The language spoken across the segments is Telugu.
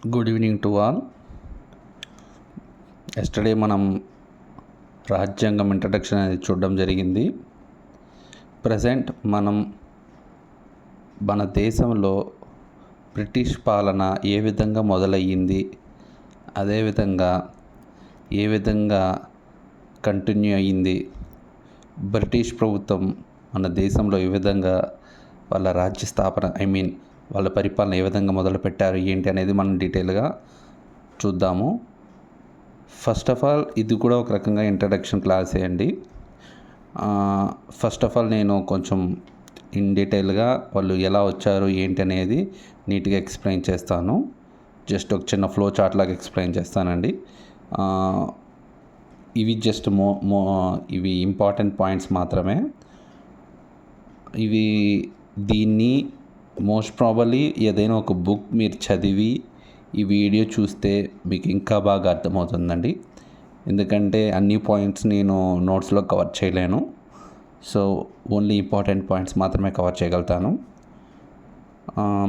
Good evening to all. Yesterday మనం రాజ్యాంగం ఇంట్రడక్షన్ అనేది చూడడం జరిగింది. ప్రజెంట్ మన దేశంలో బ్రిటిష్ పాలన ఏ విధంగా మొదలయ్యింది, అదేవిధంగా ఏ విధంగా కంటిన్యూ అయ్యింది, బ్రిటిష్ ప్రభుత్వం మన దేశంలో ఏ విధంగా వాళ్ళ రాజ్య స్థాపన వాళ్ళ పరిపాలన ఏ విధంగా మొదలుపెట్టారు ఏంటి అనేది మనం డీటెయిల్గా చూద్దాము. ఫస్ట్ ఆఫ్ ఆల్ ఇది కూడా ఒక రకంగా ఇంట్రడక్షన్ క్లాసే అండి. ఫస్ట్ ఆఫ్ ఆల్ నేను కొంచెం ఇన్ డీటెయిల్గా వాళ్ళు ఎలా వచ్చారు ఏంటి అనేది నీట్గా ఎక్స్ప్లెయిన్ చేస్తాను. జస్ట్ ఒక చిన్న ఫ్లో చార్ట్ లాగా ఎక్స్ప్లెయిన్ చేస్తానండి. ఇవి జస్ట్ ఇవి ఇంపార్టెంట్ పాయింట్స్ మాత్రమే. దీన్ని మోస్ట్ ప్రాబబ్లీ ఏదైనా ఒక బుక్ మీరు చదివి ఈ వీడియో చూస్తే మీకు ఇంకా బాగా అర్థమవుతుందండి. ఎందుకంటే అన్ని పాయింట్స్ నేను నోట్స్లో కవర్ చేయలేను. సో ఓన్లీ ఇంపార్టెంట్ పాయింట్స్ మాత్రమే కవర్ చేయగలుగుతాను.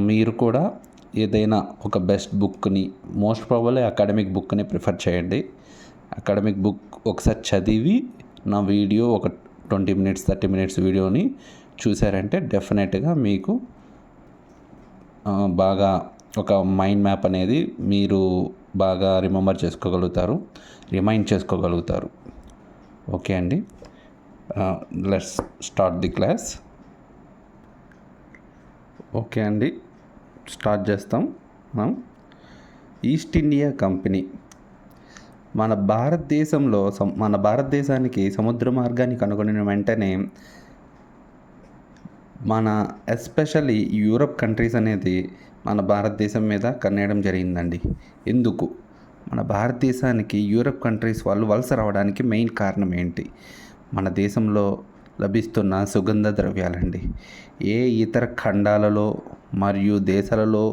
మీరు కూడా ఏదైనా ఒక బెస్ట్ బుక్ని, మోస్ట్ ప్రాబబ్లీ అకాడమిక్ బుక్ని ప్రిఫర్ చేయండి. అకాడమిక్ బుక్ ఒకసారి చదివి నా వీడియో ఒక 20 minutes 30 minutes వీడియోని చూసారంటే డెఫినెట్గా మీకు బాగా ఒక మైండ్ మ్యాప్ అనేది మీరు బాగా రిమైండ్ చేసుకోగలుగుతారు. ఓకే అండి, let's start the class. Okay అండి, స్టార్ట్ చేస్తాం. మనం ఈస్ట్ ఇండియా కంపెనీ మన భారతదేశానికి సముద్ర మార్గాన్ని కనుగొనిన వెంటనే ఎస్పెషల్లీ యూరప్ కంట్రీస్ అనేది మన భారతదేశం మీద కన్నేయడం జరిగిందండి. ఎందుకు మన భారతదేశానికి యూరప్ కంట్రీస్ వాళ్ళు వలస రావడానికి మెయిన్ కారణం ఏంటి? మన దేశంలో లభిస్తున్న సుగంధ ద్రవ్యాలండి. ఏ ఇతర ఖండాలలో మరియు దేశాలలో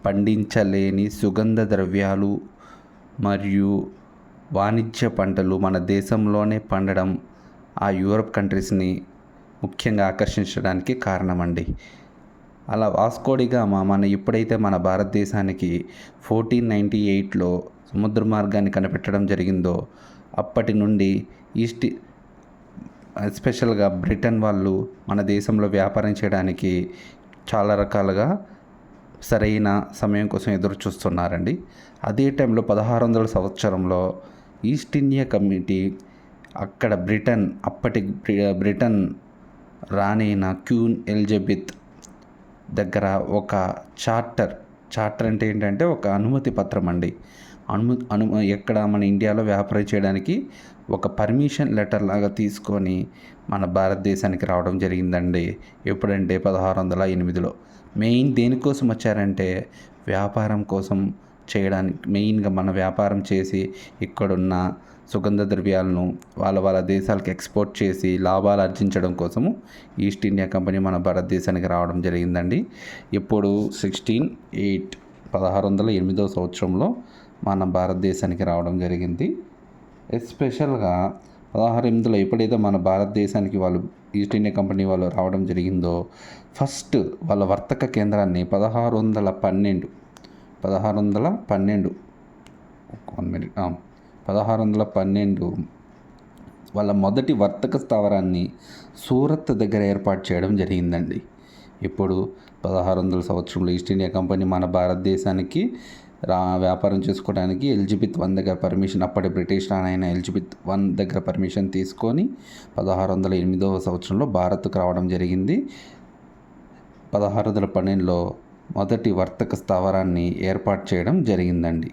పండించలేని సుగంధ ద్రవ్యాలు మరియు వాణిజ్య పంటలు మన దేశంలోనే పండడం ఆ యూరప్ కంట్రీస్ని ముఖ్యంగా ఆకర్షించడానికి కారణమండి. అలా వాస్కోడిగామా ఎప్పుడైతే మన భారతదేశానికి 1498లో సముద్ర మార్గాన్ని కనిపెట్టడం జరిగిందో అప్పటి నుండి ఎస్పెషల్గా బ్రిటన్ వాళ్ళు మన దేశంలో వ్యాపారం చేయడానికి చాలా రకాలుగా సరైన సమయం కోసం ఎదురు చూస్తున్నారండి. అదే టైంలో 1600 సంవత్సరంలో ఈస్ట్ ఇండియా కంపెనీ అక్కడ బ్రిటన్ రాణైన క్వీన్ ఎలిజబెత్ దగ్గర ఒక చార్టర్ అంటే ఏంటంటే ఒక అనుమతి పత్రం అండి. ఎక్కడ మన ఇండియాలో వ్యాపారం చేయడానికి ఒక పర్మిషన్ లెటర్ లాగా తీసుకొని మన భారతదేశానికి రావడం జరిగిందండి. ఎప్పుడంటే 1608లో. మెయిన్ దేనికోసం వచ్చారంటే వ్యాపారం కోసం చేయడానికి, మెయిన్గా మన వ్యాపారం చేసి ఇక్కడున్న సుగంధ ద్రవ్యాలను వాళ్ళ దేశాలకు ఎక్స్పోర్ట్ చేసి లాభాలు ఆర్జించడం కోసము ఈస్ట్ ఇండియా కంపెనీ మన భారతదేశానికి రావడం జరిగిందండి. ఇప్పుడు 1608 సంవత్సరంలో మన భారతదేశానికి రావడం జరిగింది. ఎస్పెషల్గా 1608లో ఎప్పుడైతే మన భారతదేశానికి వాళ్ళు ఈస్ట్ ఇండియా కంపెనీ వాళ్ళు రావడం జరిగిందో ఫస్ట్ వాళ్ళ వర్తక కేంద్రాన్ని 1612 వాళ్ళ మొదటి వర్తక స్థావరాన్ని సూరత్ దగ్గర ఏర్పాటు చేయడం జరిగిందండి. ఇప్పుడు 1600 సంవత్సరంలో ఈస్ట్ ఇండియా కంపెనీ మన భారతదేశానికి వ్యాపారం చేసుకోవడానికి ఎలిజబెత్ I దగ్గర పర్మిషన్, అప్పటి బ్రిటిష్ రాణి అయిన ఎలిజబెత్ I దగ్గర పర్మిషన్ తీసుకొని 1608 సంవత్సరంలో భారత్కు రావడం జరిగింది. 1612లో మొదటి వర్తక స్థావరాన్ని ఏర్పాటు చేయడం జరిగిందండి.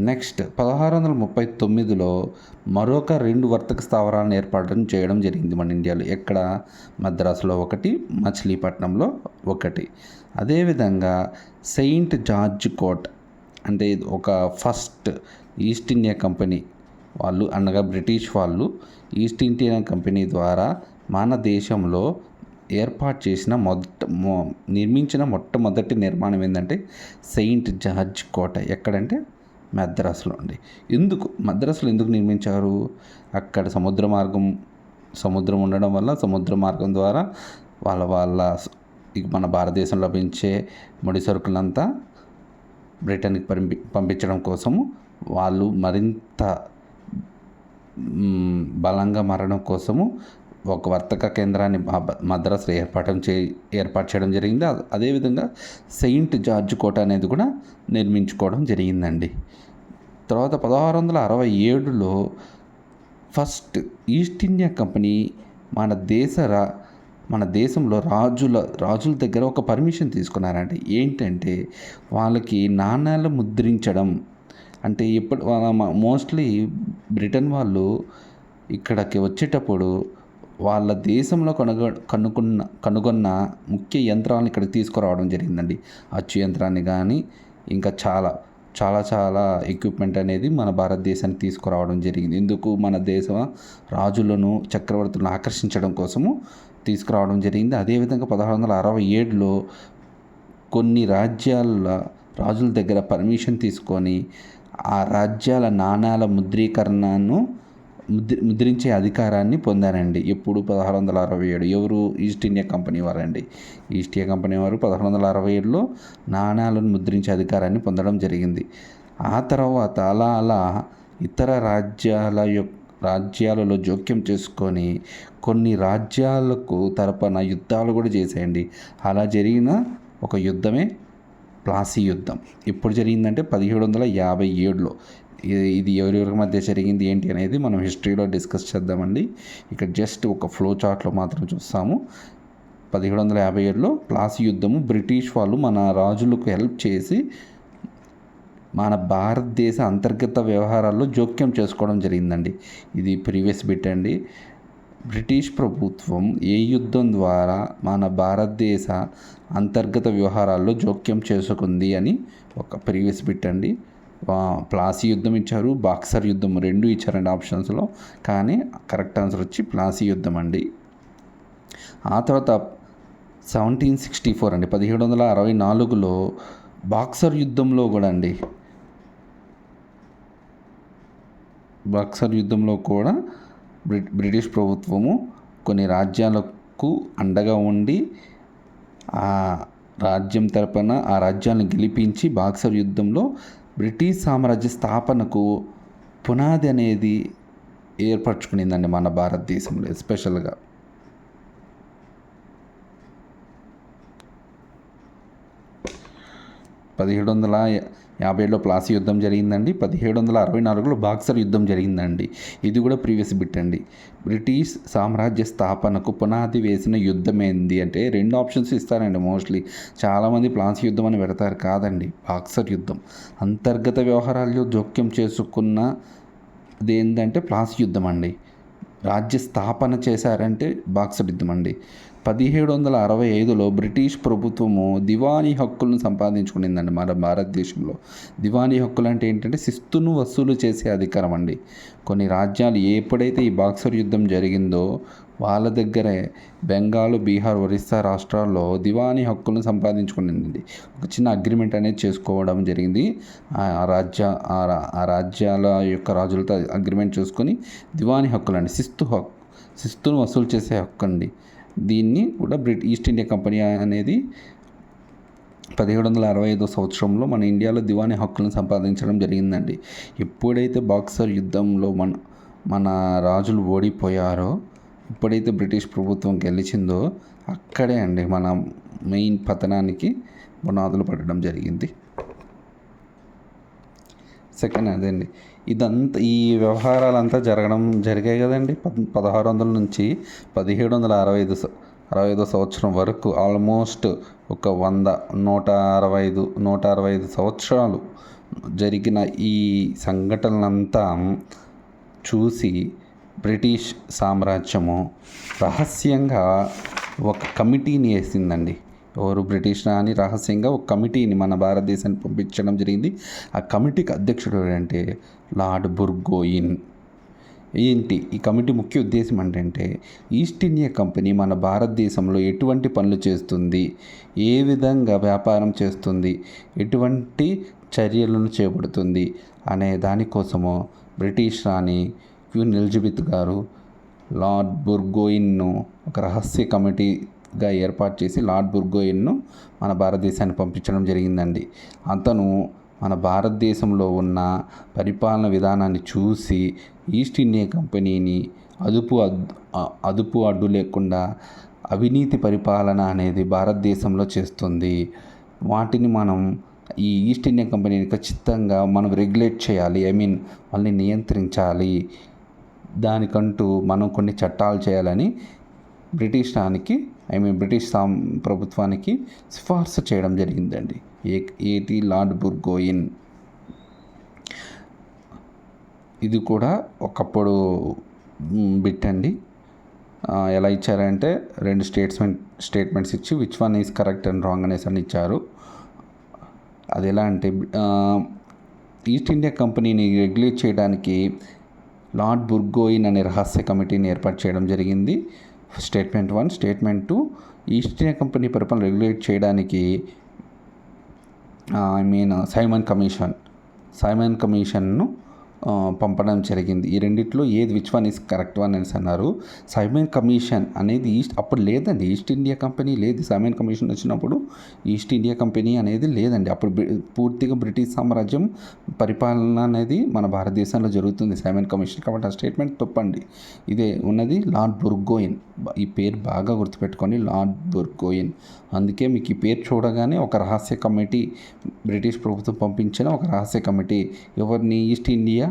నెక్స్ట్ 1639లో మరొక 2 వర్తక స్థావరాలను ఏర్పాటు చేయడం జరిగింది మన ఇండియాలో. ఎక్కడ? మద్రాసులో ఒకటి, మచిలీపట్నంలో ఒకటి. అదేవిధంగా సెయింట్ జార్జ్ కోట్ అంటే ఒక ఫస్ట్ ఈస్ట్ ఇండియా కంపెనీ వాళ్ళు అనగా బ్రిటిష్ వాళ్ళు ఈస్ట్ ఇండియా కంపెనీ ద్వారా మన దేశంలో ఏర్పాటు చేసిన నిర్మించిన మొట్టమొదటి నిర్మాణం ఏంటంటే సెయింట్ జార్జ్ కోట. ఎక్కడంటే మద్రాసులో అండి. మద్రాసులో ఎందుకు నిర్మించారు? అక్కడ సముద్రం ఉండడం వల్ల సముద్ర మార్గం ద్వారా వాళ్ళ మన భారతదేశంలో లభించే ముడి సరుకులంతా బ్రిటన్కి పంపించడం కోసము వాళ్ళు మరింత బలంగా మారడం కోసము ఒక వర్తక కేంద్రాన్ని మద్రాసులో ఏర్పాటు చేయడం జరిగింది. అదేవిధంగా సెయింట్ జార్జ్ కోట అనేది కూడా నిర్మించుకోవడం జరిగిందండి. తర్వాత 1667లో ఫస్ట్ ఈస్ట్ ఇండియా కంపెనీ మన దేశంలో రాజుల దగ్గర ఒక పర్మిషన్ తీసుకున్నారండి. ఏంటంటే వాళ్ళకి నాణ్యాలు ముద్రించడం. అంటే మోస్ట్లీ బ్రిటన్ వాళ్ళు ఇక్కడికి వచ్చేటప్పుడు వాళ్ళ దేశంలో కనుగొన్న ముఖ్య యంత్రాలను ఇక్కడికి తీసుకురావడం జరిగిందండి. అచ్చు యంత్రాన్ని కానీ ఇంకా చాలా ఎక్విప్మెంట్ అనేది మన భారతదేశానికి తీసుకురావడం జరిగింది. ఎందుకు? మన దేశ రాజులను చక్రవర్తులను ఆకర్షించడం కోసము తీసుకురావడం జరిగింది. అదేవిధంగా 1667లో కొన్ని రాజుల దగ్గర పర్మిషన్ తీసుకొని ఆ రాజ్యాల నాణాల ముద్రీకరణను ముద్రించే అధికారాన్ని పొందారండి. ఎప్పుడు? 1667. ఎవరు? ఈస్ట్ ఇండియా కంపెనీ వారండి. ఈస్ట్ ఇండియా కంపెనీ వారు 1667లో నాణాలను ముద్రించే అధికారాన్ని పొందడం జరిగింది. ఆ తర్వాత అలా ఇతర రాజ్యాలలో జోక్యం చేసుకొని కొన్ని రాజ్యాలకు తరపున యుద్ధాలు కూడా చేసేయండి. అలా జరిగిన ఒక యుద్ధమే ప్లాసీ యుద్ధం. ఎప్పుడు జరిగిందంటే 1757లో. ఇది ఎవరెవరి మధ్య జరిగింది ఏంటి అనేది మనం హిస్టరీలో డిస్కస్ చేద్దామండి. ఇక్కడ జస్ట్ ఒక ఫ్లో చార్ట్లో మాత్రం చూస్తాము. 1757లో ప్లాసీ యుద్ధము. బ్రిటిష్ వాళ్ళు మన రాజులకు హెల్ప్ చేసి మన భారతదేశ అంతర్గత వ్యవహారాల్లో జోక్యం చేసుకోవడం జరిగిందండి. ఇది ప్రీవియస్ బిట్ అండి. బ్రిటిష్ ప్రభుత్వం ఏ యుద్ధం ద్వారా మన భారతదేశ అంతర్గత వ్యవహారాల్లో జోక్యం చేసుకుంది అని ఒక ప్రీవియస్ బిట్ అండి. ప్లాసీ యుద్ధం ఇచ్చారు, బాక్సర్ యుద్ధం రెండు ఇచ్చారండి ఆప్షన్స్లో. కానీ కరెక్ట్ ఆన్సర్ వచ్చి ప్లాసీ యుద్ధం అండి. ఆ తర్వాత 1764 అండి, 1764లో బాక్సర్ యుద్ధంలో కూడా అండి, బాక్సర్ యుద్ధంలో కూడా బ్రిటిష్ ప్రభుత్వము కొన్ని రాజ్యాలకు అండగా ఉండి ఆ రాజ్యం తరపున ఆ రాజ్యాలను గెలిపించి బాక్సర్ యుద్ధంలో బ్రిటిష్ సామ్రాజ్య స్థాపనకు పునాది అనేది ఏర్పరచుకునిందండి మన భారతదేశంలో. ఎస్పెషల్గా 1757లో ప్లాసీ యుద్ధం జరిగిందండి. 1764లో బాక్సర్ యుద్ధం జరిగిందండి. ఇది కూడా ప్రీవియస్ బిట్ అండి. బ్రిటిష్ సామ్రాజ్య స్థాపనకు పునాది వేసిన యుద్ధం ఏంది అంటే 2 ఆప్షన్స్ ఇస్తారండి. మోస్ట్లీ చాలామంది ప్లాసీ యుద్ధం అని పెడతారు. కాదండి, బాక్సర్ యుద్ధం. అంతర్గత వ్యవహారాల్లో జోక్యం చేసుకున్న అదేంటంటే ప్లాసీ యుద్ధం అండి. రాజ్య స్థాపన చేశారంటే బాక్సర్ యుద్ధం అండి. 1765లో బ్రిటిష్ ప్రభుత్వము దివానీ హక్కులను సంపాదించుకునిందండి మన భారతదేశంలో. దివానీ హక్కులు అంటే ఏంటంటే శిస్తును వసూలు చేసే అధికారం అండి. కొన్ని రాజ్యాలు ఎప్పుడైతే ఈ బాక్సర్ యుద్ధం జరిగిందో వాళ్ళ దగ్గరే బెంగాల్, బీహార్, ఒరిస్సా రాష్ట్రాల్లో దివానీ హక్కులను సంపాదించుకునింది. ఒక చిన్న అగ్రిమెంట్ అనేది చేసుకోవడం జరిగింది. ఆ రాజ్యాల యొక్క రాజులతో అగ్రిమెంట్ చేసుకొని దివానీ హక్కులు అండి, శిస్తును వసూలు చేసే హక్కు అండి. దీన్ని కూడా ఈస్ట్ ఇండియా కంపెనీ అనేది 1765 సంవత్సరంలో మన ఇండియాలో దివానీ హక్కులను సంపాదించడం జరిగిందండి. ఎప్పుడైతే బాక్సర్ యుద్ధంలో మన రాజులు ఓడిపోయారో, ఎప్పుడైతే బ్రిటిష్ ప్రభుత్వం గెలిచిందో అక్కడే అండి మన మెయిన్ పతనానికి పునాదులు పడడం జరిగింది. సెకండ్ అదండి. ఈ వ్యవహారాలంతా జరిగాయి కదండి. 1600 నుంచి 1765 సంవత్సరం వరకు ఆల్మోస్ట్ ఒక 165 సంవత్సరాలు జరిగిన ఈ సంఘటనలంతా చూసి బ్రిటిష్ సామ్రాజ్యము రహస్యంగా ఒక కమిటీని వేసిందండి. ఎవరు? బ్రిటిష్ రాణి రహస్యంగా ఒక కమిటీని మన భారతదేశానికి పంపించడం జరిగింది. ఆ కమిటీకి అధ్యక్షుడు అంటే లార్డ్ బుర్గోయిన్. ఏంటి ఈ కమిటీ ముఖ్య ఉద్దేశం అంటే ఈస్ట్ ఇండియా కంపెనీ మన భారతదేశంలో ఎటువంటి పనులు చేస్తుంది, ఏ విధంగా వ్యాపారం చేస్తుంది, ఎటువంటి చర్యలను చేపడుతుంది అనే దానికోసము బ్రిటిష్ రాణి క్వీన్ ఎలిజబెత్ గారు లార్డ్ బుర్గోయిన్ను ఒక రహస్య కమిటీగా ఏర్పాటు చేసి లార్డ్ బుర్గోయిన్ను మన భారతదేశానికి పంపించడం జరిగిందండి. అతను మన భారతదేశంలో ఉన్న పరిపాలన విధానాన్ని చూసి ఈస్ట్ ఇండియా కంపెనీని అదుపు అడ్డు లేకుండా అవినీతి పరిపాలన అనేది భారతదేశంలో చేస్తుంది. వాటిని మనం ఈ ఈస్ట్ ఇండియా కంపెనీని ఖచ్చితంగా మనం రెగ్యులేట్ చేయాలి, వాళ్ళని నియంత్రించాలి. దానికంటూ మనం కొన్ని చట్టాలు చేయాలని బ్రిటిష్ ప్రభుత్వానికి సిఫార్సు చేయడం జరిగిందండి. ఏటి లార్డ్ బుర్గోయిన్. ఇది కూడా ఒకప్పుడు బిట్ అండి. ఎలా ఇచ్చారంటే 2 స్టేట్మెంట్స్ ఇచ్చి which one is correct and wrong అనేసి అని ఇచ్చారు. అది ఎలా అంటే ఈస్ట్ ఇండియా కంపెనీని రెగ్యులేట్ చేయడానికి లార్డ్ బుర్గోయిన్ అనే రహస్య కమిటీని ఏర్పాటు చేయడం జరిగింది. Statement 1. Statement 2, east India company పరిపాలన రెగ్యులేట్ చేయడానికి సైమన్ కమిషన్ను పంపడం జరిగింది. ఈ రెండిట్లో ఏది which one is correct one అనేసి అన్నారు. సైమన్ కమిషన్ అనేది అప్పుడు లేదండి, ఈస్ట్ ఇండియా కంపెనీ లేదు. సైమన్ కమిషన్ వచ్చినప్పుడు ఈస్ట్ ఇండియా కంపెనీ అనేది లేదండి. అప్పుడు పూర్తిగా బ్రిటిష్ సామ్రాజ్యం పరిపాలన అనేది మన భారతదేశంలో జరుగుతుంది సైమన్ కమిషన్. కాబట్టి ఆ స్టేట్మెంట్ తప్పండి. ఇదే ఉన్నది లార్డ్ బుర్గోయిన్. ఈ పేరు బాగా గుర్తుపెట్టుకోండి, లార్డ్ బుర్గోయిన్. అందుకే మీకు ఈ పేరు చూడగానే ఒక రహస్య కమిటీ, బ్రిటిష్ ప్రభుత్వం పంపించిన ఒక రహస్య కమిటీ, ఎవరిని ఈస్ట్ ఇండియా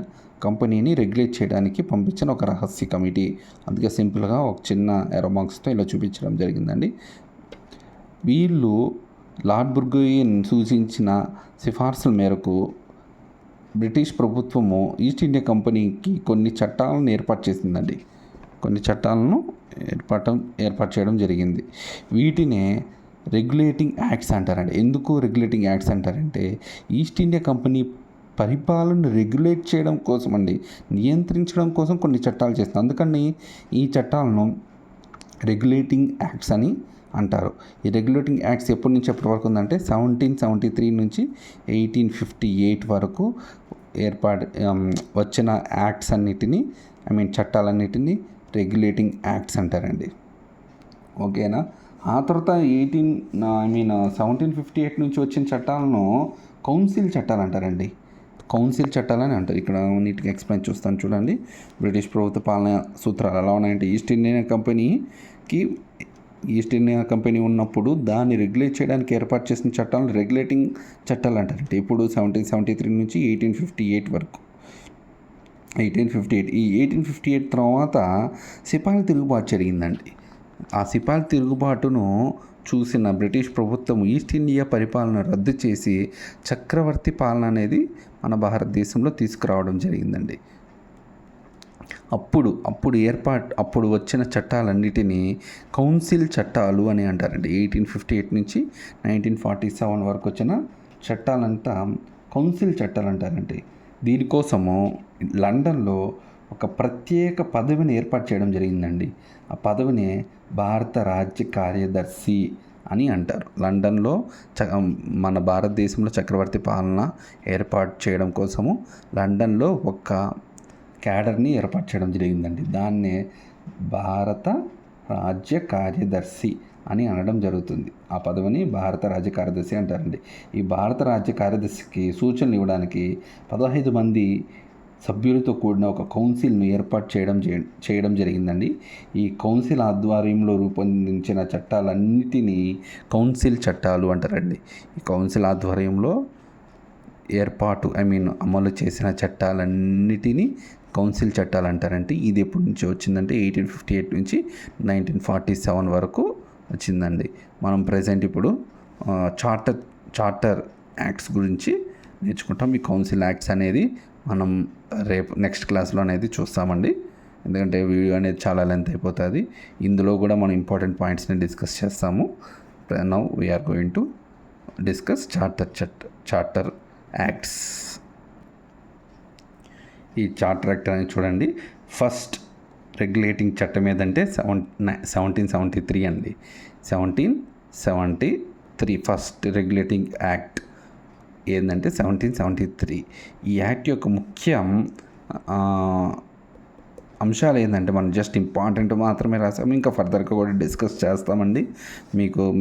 కంపెనీని రెగ్యులేట్ చేయడానికి పంపించిన ఒక రహస్య కమిటీ. అందుకే సింపుల్గా ఒక చిన్న ఎరో మార్క్స్తో ఇలా చూపించడం జరిగిందండి. వీళ్ళు లార్డ్ బుర్గోయిన్ సూచించిన సిఫార్సుల మేరకు బ్రిటిష్ ప్రభుత్వము ఈస్ట్ ఇండియా కంపెనీకి కొన్ని చట్టాలను ఏర్పాటు చేసిందండి. కొన్ని చట్టాలను ఏర్పాటు చేయడం జరిగింది. వీటినే రెగ్యులేటింగ్ యాక్ట్స్ అంటారండి. ఎందుకు రెగ్యులేటింగ్ యాక్ట్స్ అంటారంటే ఈస్ట్ ఇండియా కంపెనీ పరిపాలనను రెగ్యులేట్ చేయడం కోసం అండి, నియంత్రించడం కోసం కొన్ని చట్టాలు చేస్తారు. అందుకని ఈ చట్టాలను రెగ్యులేటింగ్ యాక్ట్స్ అని అంటారు. ఈ రెగ్యులేటింగ్ యాక్ట్స్ ఎప్పటి నుంచి ఎప్పటి వరకు ఉందంటే 1773 నుంచి 1858 వరకు వచ్చిన యాక్ట్స్ అన్నిటినీ చట్టాలన్నిటినీ రెగ్యులేటింగ్ యాక్ట్స్ అంటారండి. ఓకేనా. ఆ తర్వాత 1758 నుంచి వచ్చిన చట్టాలను కౌన్సిల్ చట్టాలు అంటారండి. కౌన్సిల్ చట్టాలని అంటారు. ఇక్కడ నీట్గా ఎక్స్ప్లెయిన్ చూస్తాను చూడండి. బ్రిటిష్ ప్రభుత్వ పాలన సూత్రాలు ఎలా ఉన్నాయంటే ఈస్ట్ ఇండియా కంపెనీ ఉన్నప్పుడు దాన్ని రెగ్యులేట్ చేయడానికి ఏర్పాటు చేసిన చట్టాలను రెగ్యులేటింగ్ చట్టాలు అంటారంటే ఇప్పుడు 1773 నుంచి 1858 వరకు. 1858 ఈ 1858 తర్వాత సిపాయిల తిరుగుబాటు జరిగిందండి. ఆ సిపాయిల తిరుగుబాటును చూసిన బ్రిటిష్ ప్రభుత్వం ఈస్ట్ ఇండియా పరిపాలన రద్దు చేసి చక్రవర్తి పాలన అనేది మన భారతదేశంలో తీసుకురావడం జరిగిందండి. అప్పుడు వచ్చిన చట్టాలన్నిటినీ కౌన్సిల్ చట్టాలు అని అంటారండి. 1858 నుంచి 1947 వరకు వచ్చిన చట్టాలంతా కౌన్సిల్ చట్టాలు అంటారండి. దీనికోసము లండన్లో ఒక ప్రత్యేక పదవిని ఏర్పాటు చేయడం జరిగిందండి. ఆ పదవిని భారత రాజ్య కార్యదర్శి అని అంటారు. లండన్లో మన భారతదేశంలో చక్రవర్తి పాలన ఏర్పాటు చేయడం కోసము లండన్లో ఒక క్యాడర్ని ఏర్పాటు చేయడం జరిగిందండి. దాన్నే భారత రాజ్య కార్యదర్శి అని అనడం జరుగుతుంది. ఆ పదవిని భారత రాజ్య కార్యదర్శి అంటారండి. ఈ భారత రాజ్య కార్యదర్శికి సూచనలు ఇవ్వడానికి 15 మంది సభ్యులతో కూడిన ఒక కౌన్సిల్ను ఏర్పాటు చేయడం జరిగిందండి. ఈ కౌన్సిల్ ఆధ్వర్యంలో రూపొందించిన చట్టాలన్నిటినీ కౌన్సిల్ చట్టాలు అంటారండి. ఈ కౌన్సిల్ ఆధ్వర్యంలో అమలు చేసిన చట్టాలన్నిటినీ కౌన్సిల్ చట్టాలు అంటారంటే ఇది ఎప్పటి నుంచి వచ్చిందంటే 1858 నుంచి 1947 వరకు వచ్చిందండి. మనం ప్రజెంట్ ఇప్పుడు చార్టర్ యాక్ట్స్ గురించి నేర్చుకుంటాం. ఈ కౌన్సిల్ యాక్ట్స్ అనేది మనం రేపు నెక్స్ట్ క్లాస్లో అనేది చూస్తామండి. ఎందుకంటే వీడియో అనేది చాలా లెంత్ అయిపోతుంది. ఇందులో కూడా మనం ఇంపార్టెంట్ పాయింట్స్ని డిస్కస్ చేస్తాము. Now we're going to discuss charter acts. ఈ చార్టర్ యాక్ట్ అనేది చూడండి. ఫస్ట్ రెగ్యులేటింగ్ చట్టం ఏదంటే 1773 అండి. 1773 ఫస్ట్ రెగ్యులేటింగ్ యాక్ట్ ఏంటంటే 1773. ఈ యాక్ట్ యొక్క ముఖ్య అంశాలు ఏంటంటే మనం జస్ట్ ఇంపార్టెంట్ మాత్రమే రాసాము. ఇంకా ఫర్దర్గా కూడా డిస్కస్ చేస్తామండి.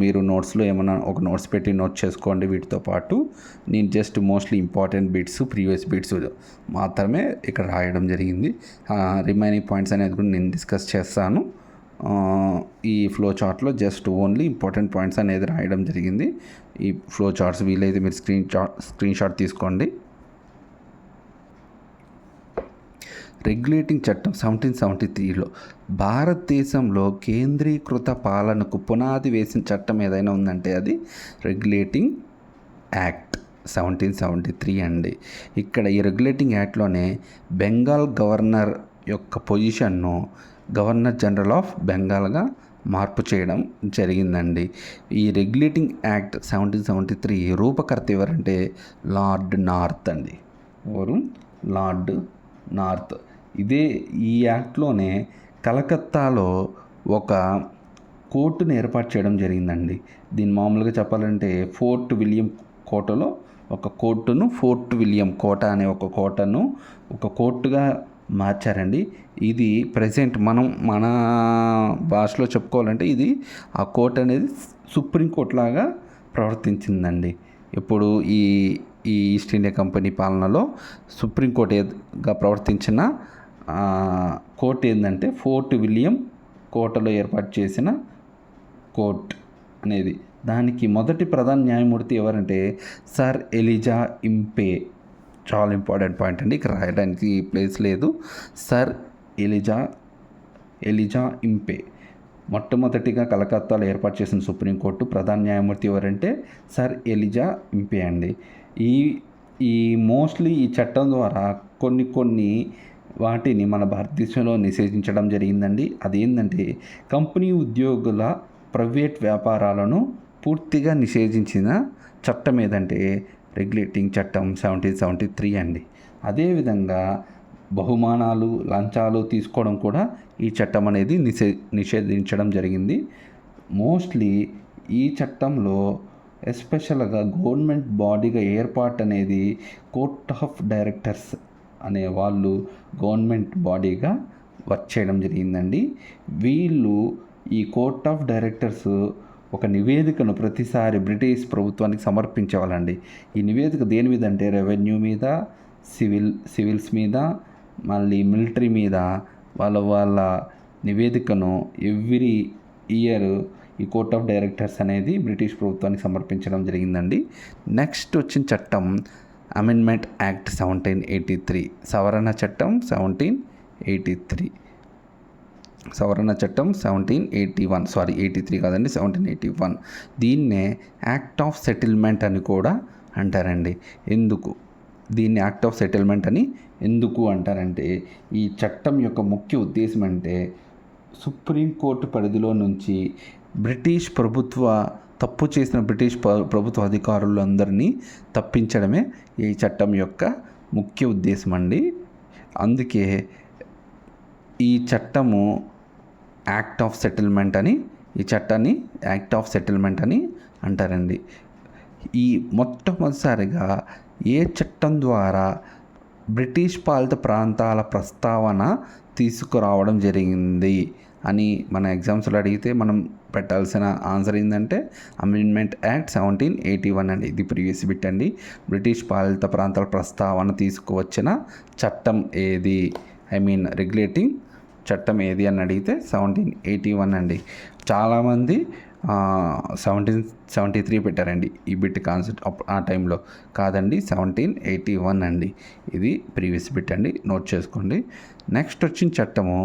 మీరు నోట్స్లో ఏమైనా ఒక నోట్స్ పెట్టి నోట్ చేసుకోండి. వీటితో పాటు నేను just mostly important bits, previous bits మాత్రమే ఇక్కడ రాయడం జరిగింది. రిమైనింగ్ పాయింట్స్ అనేది కూడా నేను డిస్కస్ చేస్తాను. ఈ ఫ్లో చార్ట్లో జస్ట్ ఓన్లీ ఇంపార్టెంట్ పాయింట్స్ అనేది రాయడం జరిగింది. ఈ ఫ్లో చార్ట్స్ వీలైతే మీరు స్క్రీన్ షాట్ తీసుకోండి. రెగ్యులేటింగ్ చట్టం 1773లో భారతదేశంలో కేంద్రీకృత పాలనకు పునాది వేసిన చట్టం ఏదైనా ఉందంటే అది రెగ్యులేటింగ్ యాక్ట్ 1773 అండి. ఇక్కడ ఈ రెగ్యులేటింగ్ యాక్ట్లోనే బెంగాల్ గవర్నర్ యొక్క పొజిషన్ను గవర్నర్ జనరల్ ఆఫ్ బెంగాల్గా మార్పు చేయడం జరిగిందండి. ఈ రెగ్యులేటింగ్ యాక్ట్ 1773 రూపకర్త ఎవరంటే లార్డ్ నార్త్ అండి. ఎవరు? Lord north. ఈ యాక్ట్లోనే కలకత్తాలో ఒక కోర్టును ఏర్పాటు చేయడం జరిగిందండి. దీన్ని మామూలుగా చెప్పాలంటే ఫోర్ట్ విలియం కోటలో ఒక కోర్టును, ఫోర్ట్ విలియం కోట అనే ఒక కోటను ఒక కోర్టుగా మార్చారండి. ఇది ప్రజెంట్ మన భాషలో చెప్పుకోవాలంటే ఇది ఆ కోర్టు అనేది సుప్రీంకోర్టు లాగా ప్రవర్తించిందండి. ఇప్పుడు ఈ ఈస్ట్ ఇండియా కంపెనీ పాలనలో సుప్రీంకోర్టుగా ప్రవర్తించిన కోర్టు ఏంటంటే ఫోర్ట్ విలియం కోటలో ఏర్పాటు చేసిన కోర్ట్ అనేది. దానికి మొదటి ప్రధాన న్యాయమూర్తి ఎవరంటే సర్ ఎలిజా ఇంపే. చాలా ఇంపార్టెంట్ పాయింట్ అండి, ఇక్కడ రాయడానికి ప్లేస్ లేదు. సర్ ఎలిజా ఇంపే మొట్టమొదటిగా కలకత్తాలో ఏర్పాటు చేసిన సుప్రీంకోర్టు ప్రధాన న్యాయమూర్తి ఎవరంటే సర్ ఎలిజా ఇంపే అండి. ఈ మోస్ట్లీ ఈ చట్టం ద్వారా కొన్ని వాటిని మన భారతదేశంలో నిషేధించడం జరిగిందండి. అదేంటంటే కంపెనీ ఉద్యోగుల ప్రైవేట్ వ్యాపారాలను పూర్తిగా నిషేధించిన చట్టం ఏదంటే రెగ్యులేటింగ్ చట్టం 1773 అండి. అదేవిధంగా బహుమానాలు, లంచాలు తీసుకోవడం కూడా ఈ చట్టం అనేది నిషేధించడం జరిగింది. మోస్ట్లీ ఈ చట్టంలో ఎస్పెషల్గా గవర్నమెంట్ బాడీగా ఏర్పాటు అనేది కోర్ట్ ఆఫ్ డైరెక్టర్స్ అనే వాళ్ళు గవర్నమెంట్ బాడీగా వర్క్ చేయడం జరిగిందండి. వీళ్ళు ఈ కోర్ట్ ఆఫ్ డైరెక్టర్స్ ఒక నివేదికను ప్రతిసారి బ్రిటిష్ ప్రభుత్వానికి సమర్పించేవాళ్ళండి. ఈ నివేదిక దేని మీద అంటే రెవెన్యూ మీద, సివిల్స్ మీద, మళ్ళీ మిలిటరీ మీద వాళ్ళ నివేదికను ఎవ్రీ ఇయర్ ఈ కోర్ట్ ఆఫ్ డైరెక్టర్స్ అనేది బ్రిటిష్ ప్రభుత్వానికి సమర్పించడం జరిగిందండి. నెక్స్ట్ వచ్చిన చట్టం అమెండ్మెంట్ యాక్ట్ 1783, సవరణ చట్టం 1783. సవరణ చట్టం 1781, 83 కాదండి, 1781. దీన్నే యాక్ట్ ఆఫ్ సెటిల్మెంట్ అని కూడా అంటారండి. దీన్ని యాక్ట్ ఆఫ్ సెటిల్మెంట్ అని ఎందుకు అంటారంటే ఈ చట్టం యొక్క ముఖ్య ఉద్దేశం అంటే సుప్రీంకోర్టు పరిధిలో నుంచి తప్పు చేసిన బ్రిటిష్ ప్రభుత్వ అధికారులందరినీ తప్పించడమే ఈ చట్టం యొక్క ముఖ్య ఉద్దేశం అండి. అందుకే ఈ చట్టము యాక్ట్ ఆఫ్ సెటిల్మెంట్ అని, ఈ చట్టాన్ని యాక్ట్ ఆఫ్ సెటిల్మెంట్ అని అంటారండి. ఈ మొట్టమొదటిసారిగా ఏ చట్టం ద్వారా బ్రిటిష్ పాలిత ప్రాంతాల ప్రస్తావన తీసుకురావడం జరిగింది అని మన ఎగ్జామ్స్లో అడిగితే మనం పెట్టాల్సిన ఆన్సర్ ఏంటంటే అమెండ్మెంట్ యాక్ట్ 1781 అండి. ఇది ప్రీవియస్ బిట్ అండి. బ్రిటిష్ పాలిత ప్రాంతాల ప్రస్తావన తీసుకువచ్చిన చట్టం ఏది, రెగ్యులేటింగ్ చట్టం ఏది అని అడిగితే 1781 అండి. చాలామంది 1773 పెట్టారండి. ఈ బిట్ కాన్సెప్ట్ ఆ టైంలో కాదండి, 1781 అండి. ఇది ప్రీవియస్ బిట్ అండి, నోట్ చేసుకోండి. నెక్స్ట్ వచ్చిన చట్టము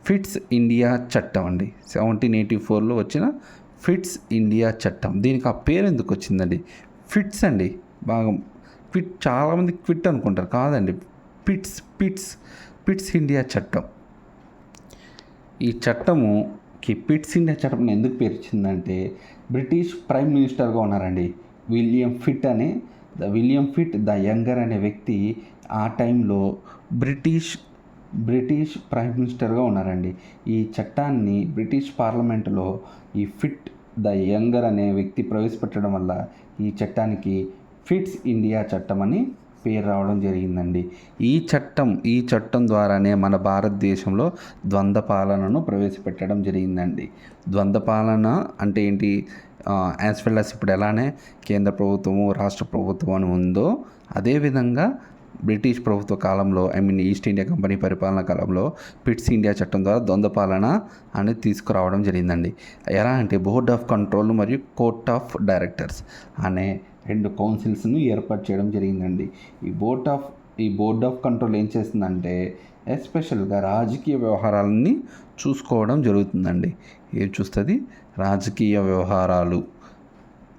ఫిట్స్ ఇండియా చట్టం అండి. 1784లో వచ్చిన ఫిట్స్ ఇండియా చట్టం. దీనికి ఆ పేరు ఎందుకు వచ్చిందండి? ఫిట్స్ అండి. బాగా చాలామంది క్విట్ అనుకుంటారు, కాదండి, ఫిట్స్ ఇండియా చట్టం. ఈ చట్టముకి ఫిట్స్ ఇండియా చట్టం ఎందుకు పేరు వచ్చిందంటే బ్రిటిష్ ప్రైమ్ మినిస్టర్గా ఉన్నారండి విలియం ఫిట్ ద యంగర్ అనే వ్యక్తి ఆ టైంలో బ్రిటిష్ ప్రైమ్ మినిస్టర్గా ఉన్నారండి. ఈ చట్టాన్ని బ్రిటిష్ పార్లమెంటులో ఈ ఫిట్ ద యంగర్ అనే వ్యక్తి ప్రవేశపెట్టడం వల్ల ఈ చట్టానికి ఫిట్స్ ఇండియా చట్టం అని పేరు రావడం జరిగిందండి. ఈ చట్టం ద్వారానే మన భారతదేశంలో ద్వంద్వ పాలనను ప్రవేశపెట్టడం జరిగిందండి. ద్వంద్వ పాలన అంటే ఏంటి? యాజ్ వెల్ యాజ్ ఇప్పుడు ఎలానే కేంద్ర ప్రభుత్వము, రాష్ట్ర ప్రభుత్వం అని ఉందో అదేవిధంగా బ్రిటిష్ ప్రభుత్వ కాలంలో ఈస్ట్ ఇండియా కంపెనీ పరిపాలన కాలంలో పిట్స్ ఇండియా చట్టం ద్వారా ద్వంద్వ పాలన అనేది తీసుకురావడం జరిగిందండి. ఎలా అంటే బోర్డ్ ఆఫ్ కంట్రోల్ మరియు కోర్ట్ ఆఫ్ డైరెక్టర్స్ అనే 2 కౌన్సిల్స్ను ఏర్పాటు చేయడం జరిగిందండి. ఈ బోర్డ్ ఆఫ్ కంట్రోల్ ఏం చేస్తుందంటే ఎస్పెషల్గా రాజకీయ వ్యవహారాలని చూసుకోవడం జరుగుతుందండి. ఏం చూస్తుంది? రాజకీయ వ్యవహారాలు.